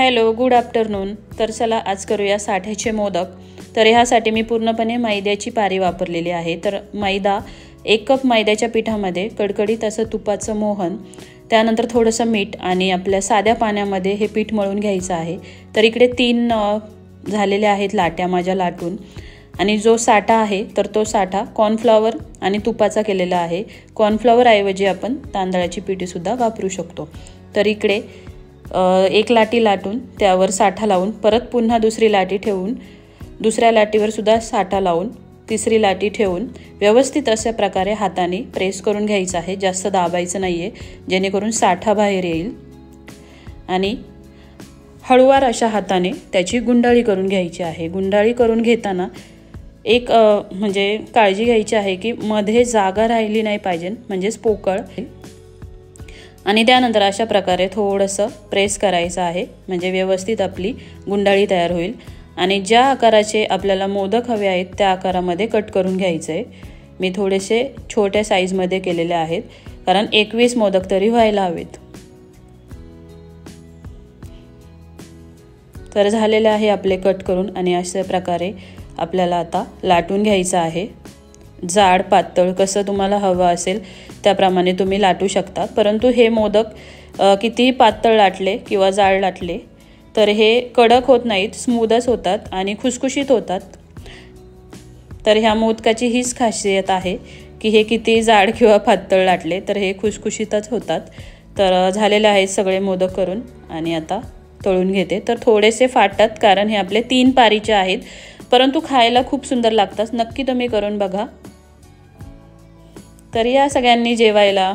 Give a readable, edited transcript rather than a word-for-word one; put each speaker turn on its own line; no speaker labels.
Hello, good afternoon. तर चला आज करूया साठ्याचे मोदक। तर ह्यासाठी मी पूर्णपणे मैद्याची पारी वापरलेली आहे। तर मैदा 1 कप मैद्याच्या पिठामध्ये कडकडीत असं तुपाचं मोहन, त्यानंतर थोडंसं मीठ आणि आपल्या साध्या पाण्यामध्ये हे पीठ मळून घ्यायचं आहे। तर इकडे 3 झालेले आहेत लाट्या माझ्या लाटून। आणि जो साठा आहे तर तो साठा कॉर्नफ्लॉवर आणि तुपाचा केलेला आहे। कॉर्नफ्लॉवर ऐवजी आपण तांदळाची पिठी सुद्धा वापरू शकतो। तर इकडे 1 लाटी लाटून त्यावर साठा लावून परत पुन्हा दुसरी लाटी ठेवून दुसऱ्या लाटीवर सुद्धा साठा लावून तिसरी लाटी ठेवून व्यवस्थित अशा प्रकारे हाताने प्रेस करून घ्यायचं आहे। जास्त दाबायचं नाहीये जेणेकरून साठा बाहेर येईल। आणि हळूवार अशा हाताने त्याची गुंडाळी करून घ्यायची आहे। गुंडाळी करून घेताना एक म्हणजे काळजी घ्यायची आहे की मध्ये जागा राहिली नाही पाहिजे, म्हणजेच पोकळ। आणि त्यानंतर अशा प्रकारे थोडंसं प्रेस करायचं आहे म्हणजे व्यवस्थित आपली गुंडाळी तयार होईल। आणि ज्या आकाराचे आपल्याला मोदक हवे आहेत त्या आकारामध्ये कट करून घ्यायचे आहे। मी थोडेसे छोट्या साईजमध्ये केलेले आहेत कारण 21 मोदक तरी व्हायला हवेत। तर झालेले आहे आपले कट करून आणि अशा प्रकारे आपल्याला आता लाटून घ्यायचं आहे। जाड पातळ कसं तुम्हाला हवं असेल त्याप्रमाणे तुम्ही लाटू शकता, परंतु हे मोदक कितीही पातळ लाटले किंवा जाड लाटले तर हे कडक होत नाहीत, स्मूथच होतात आणि खुसखुशीत होतात। तर ह्या मोदकाची हीच खासियत आहे की हे किती जाड किंवा पातळ लाटले तर हे खुसखुशीतच होतात। तर झालेले आहेत सगळे मोदक करून आणि आता तळून घेते। तर थोडेसे फाटतात कारण हे आपले 3 पारीचे आहेत, परंतु खायला खूप सुंदर लागतात। नक्की तुम्ही करून बघा। तर या सगळ्यांनी जेवायला